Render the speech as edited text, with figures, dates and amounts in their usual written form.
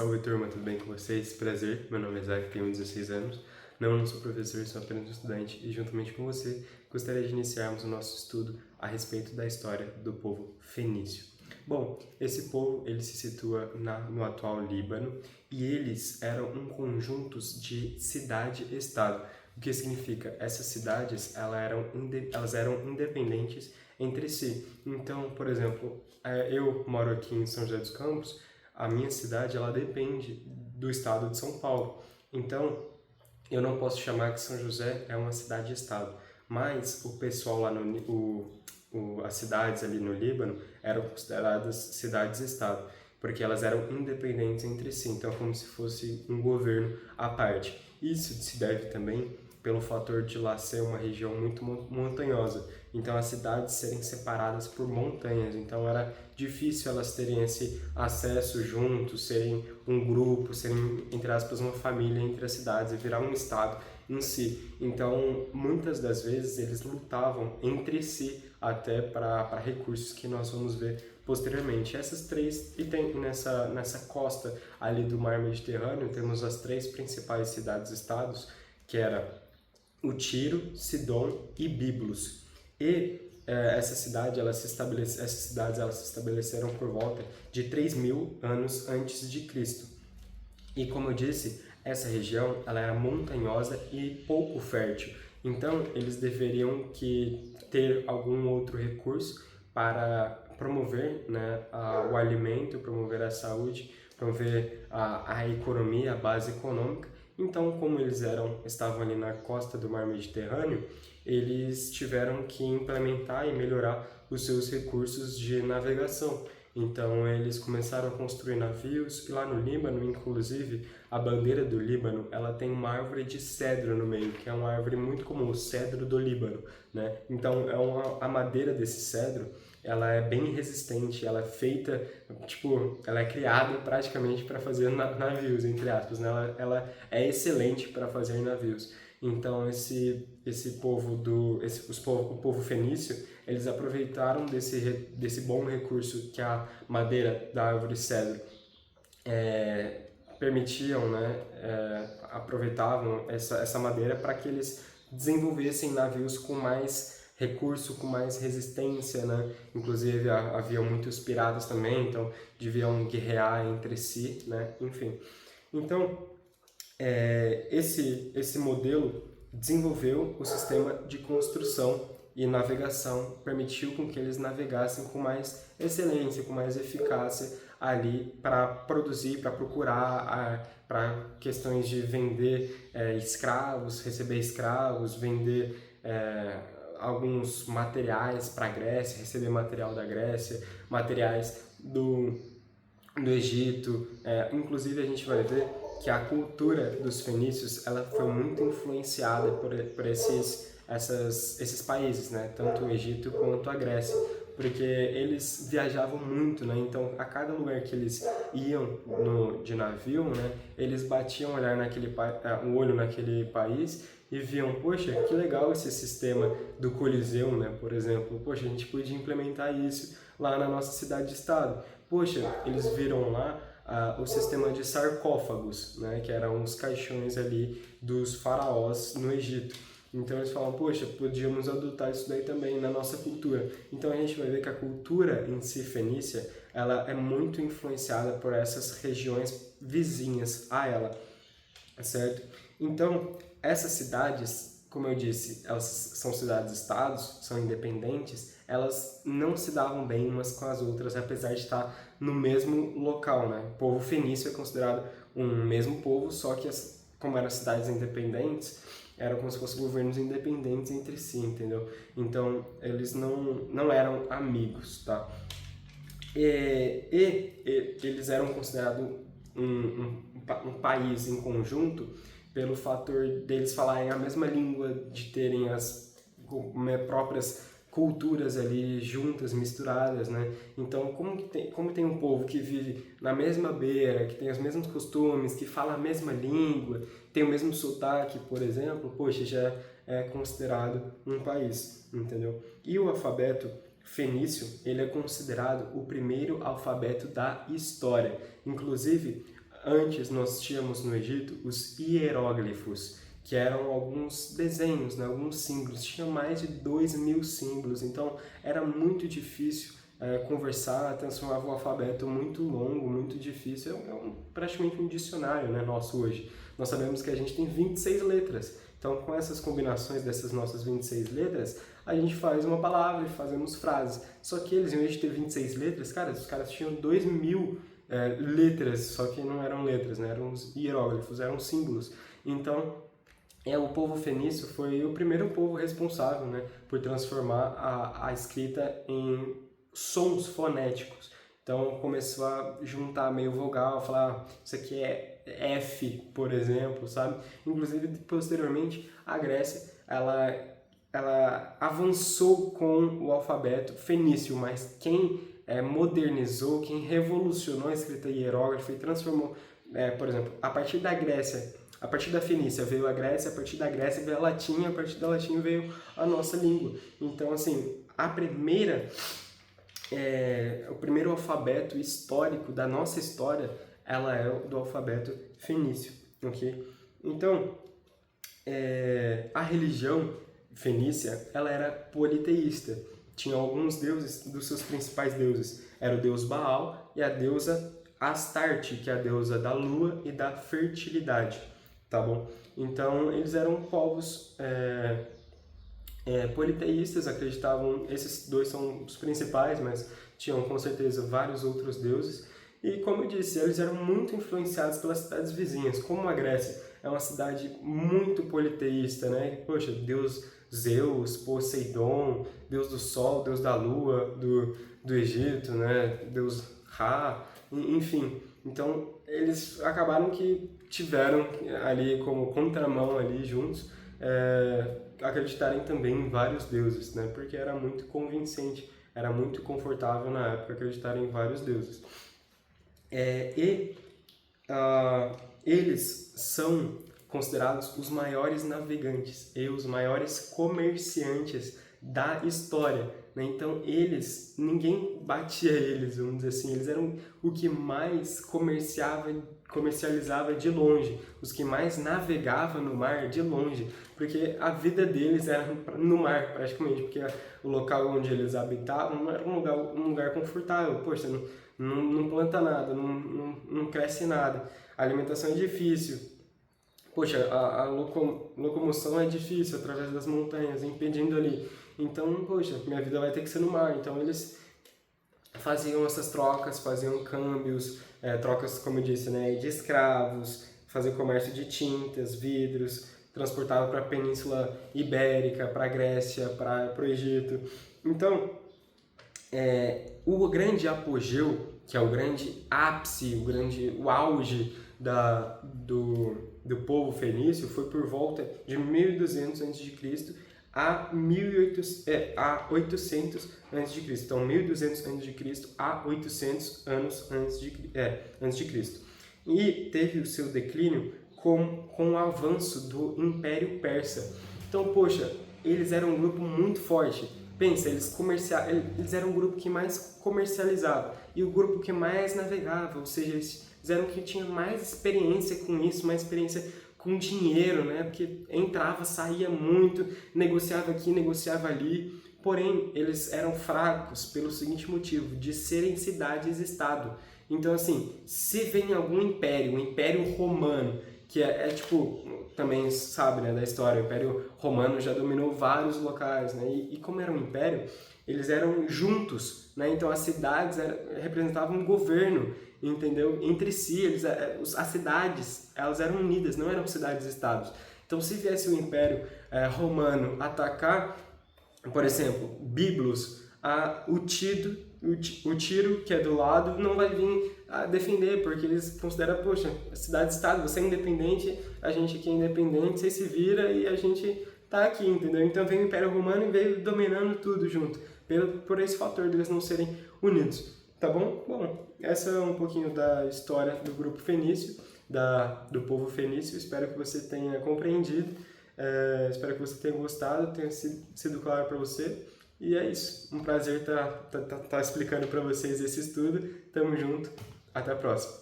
Salve turma, tudo bem com vocês? Prazer, meu nome é Isaac, tenho 16 anos. Não sou professor, sou apenas um estudante e juntamente com você gostaria de iniciarmos o nosso estudo a respeito da história do povo fenício. Bom, esse povo ele se situa no atual Líbano e eles eram um conjunto de cidade-estado. O que significa? Essas cidades elas eram independentes entre si. Então, por exemplo, eu moro aqui em São José dos Campos. A minha cidade ela depende do estado de São Paulo. Então, eu não posso chamar que São José é uma cidade-estado, mas o pessoal lá as cidades ali no Líbano eram consideradas cidades-estado, porque elas eram independentes entre si, então como se fosse um governo à parte. Isso se deve também pelo fator de lá ser uma região muito montanhosa, então as cidades serem separadas por montanhas, então era difícil elas terem esse acesso juntos, serem um grupo, serem, entre aspas, uma família entre as cidades e virar um estado em si. Então, muitas das vezes eles lutavam entre si até para recursos que nós vamos ver posteriormente. Essas três, e tem nessa costa ali do Mar Mediterrâneo, temos as três principais cidades-estados, que era o Tiro, Sidom e Biblos. E essas cidades elas se estabeleceram por volta de 3.000 anos antes de Cristo. E como eu disse, essa região ela era montanhosa e pouco fértil. Então eles deveriam ter algum outro recurso para promover, né, o alimento, promover a saúde, promover a economia, a base econômica. Então, como eles estavam ali na costa do Mar Mediterrâneo, eles tiveram que implementar e melhorar os seus recursos de navegação. Então, eles começaram a construir navios e lá no Líbano, inclusive, a bandeira do Líbano, ela tem uma árvore de cedro no meio, que é uma árvore muito comum, o cedro do Líbano, né? Então, a madeira desse cedro, ela é bem resistente, ela é feita, ela é criada praticamente para fazer navios, entre aspas, né? Ela é excelente para fazer navios. Então o povo fenício, eles aproveitaram desse bom recurso que a madeira da árvore cedro permitiam, né? Aproveitavam essa madeira para que eles desenvolvessem navios com mais recurso, com mais resistência, né? Inclusive havia muitos piratas também, então deviam guerrear entre si, né? Enfim. Então, esse modelo desenvolveu o sistema de construção e navegação, permitiu com que eles navegassem com mais excelência, com mais eficácia ali para produzir, para procurar, para questões de vender escravos, receber escravos, vender alguns materiais para a Grécia, receber material da Grécia, materiais do Egito. Inclusive a gente vai ver que a cultura dos fenícios ela foi muito influenciada por esses países, né? Tanto o Egito quanto a Grécia, porque eles viajavam muito, né? Então a cada lugar que eles iam de navio, né? Eles batiam um olho naquele país e viam, poxa, que legal esse sistema do Coliseu, né? Por exemplo, poxa, a gente podia implementar isso lá na nossa cidade-estado. Poxa, eles viram lá o sistema de sarcófagos, né, que eram os caixões ali dos faraós no Egito. Então eles falam, poxa, podíamos adotar isso daí também na nossa cultura. Então a gente vai ver que a cultura em si fenícia, ela é muito influenciada por essas regiões vizinhas a ela, certo? Então essas cidades, como eu disse, elas são cidades-estados, são independentes, elas não se davam bem umas com as outras, apesar de estar no mesmo local, né? O povo fenício é considerado um mesmo povo, só que como eram cidades independentes, eram como se fossem governos independentes entre si, entendeu? Então, eles não eram amigos, tá? E eles eram considerados um país em conjunto pelo fator deles falarem a mesma língua, de terem as próprias culturas ali juntas, misturadas, né? Então, como tem um povo que vive na mesma beira, que tem os mesmos costumes, que fala a mesma língua, tem o mesmo sotaque, por exemplo, poxa, já é considerado um país, entendeu? E o alfabeto fenício, ele é considerado o primeiro alfabeto da história. Inclusive, Antes nós tínhamos no Egito os hieróglifos, que eram alguns desenhos, né, alguns símbolos. Tinha mais de 2.000 símbolos, então era muito difícil conversar, transformava um alfabeto muito longo, muito difícil. Praticamente um dicionário, né, nosso hoje. Nós sabemos que a gente tem 26 letras, então com essas combinações dessas nossas 26 letras, a gente faz uma palavra e fazemos frases. Só que eles, em vez de ter 26 letras, cara, os caras tinham 2.000 letras, só que não eram letras, né? Eram os hieróglifos, eram símbolos. Então, o povo fenício foi o primeiro povo responsável, né, por transformar a escrita em sons fonéticos. Então, começou a juntar meio vogal, falar, isso aqui é F, por exemplo, sabe? Inclusive, posteriormente, a Grécia, ela avançou com o alfabeto fenício, mas quem modernizou, quem revolucionou a escrita hieróglifa e transformou, por exemplo, a partir da Grécia, a partir da Fenícia veio a Grécia, a partir da Grécia veio a Latim, a partir da Latim veio a nossa língua. Então, assim, o primeiro alfabeto histórico da nossa história, ela é o do alfabeto fenício, ok? Então, a religião fenícia, ela era politeísta. Tinha alguns deuses, dos seus principais deuses. Era o deus Baal e a deusa Astarte, que é a deusa da lua e da fertilidade, tá bom? Então, eles eram povos politeístas, acreditavam, esses dois são os principais, mas tinham com certeza vários outros deuses. E como eu disse, eles eram muito influenciados pelas cidades vizinhas, como a Grécia é uma cidade muito politeísta, né? Poxa, Deus Zeus, Poseidon, Deus do Sol, Deus da Lua, do Egito, né? Deus Ra, enfim. Então, eles acabaram que tiveram ali como contramão ali juntos, acreditarem também em vários deuses, né? Porque era muito convincente, era muito confortável na época acreditar em vários deuses. Eles são considerados os maiores navegantes e os maiores comerciantes da história, né? Então ninguém batia eles, vamos dizer assim, eles eram o que mais comercializava de longe, os que mais navegava no mar de longe, porque a vida deles era no mar praticamente, porque o local onde eles habitavam não era um lugar confortável. Poxa, não planta nada, não cresce nada, a alimentação é difícil. Poxa, a locomoção é difícil através das montanhas, impedindo ali. Então, poxa, minha vida vai ter que ser no mar. Então, eles faziam essas trocas, faziam câmbios, trocas, como eu disse, né, de escravos, faziam comércio de tintas, vidros, transportava para a Península Ibérica, para a Grécia, para o Egito. Então, o grande apogeu, que é o grande ápice, o auge do povo fenício foi por volta de 1200 a.C. a 800 a.C. Então, 1200 a.C. a 800 anos antes de Cristo. E teve o seu declínio com o avanço do Império Persa. Então, poxa, eles eram um grupo muito forte. Pensa, eles eram o grupo que mais comercializava e o grupo que mais navegava, ou seja, eles eram que tinha mais experiência com isso, mais experiência com dinheiro, né? Porque entrava, saía muito, negociava aqui, negociava ali. Porém, eles eram fracos pelo seguinte motivo, de serem cidades-estado. Então, assim, se vem algum império, o Império Romano, que tipo, também sabe, né, da história, o Império Romano já dominou vários locais, né? E como era um império, eles eram juntos, né? Então as cidades representavam um governo, entendeu? Entre si, as cidades, elas eram unidas, não eram cidades-estados. Então, se viesse o Império Romano atacar, por exemplo, Biblos, o Tiro, que é do lado, não vai vir a defender, porque eles consideram, poxa, cidade-estado, você é independente, a gente aqui é independente, você se vira e a gente tá aqui, entendeu? Então veio o Império Romano e veio dominando tudo junto, por esse fator deles não serem unidos, tá bom? Bom, essa é um pouquinho da história do grupo fenício, do povo fenício, espero que você tenha compreendido, espero que você tenha gostado, tenha sido claro para você. E é isso, um prazer estar explicando para vocês esse estudo. Tamo junto, até a próxima.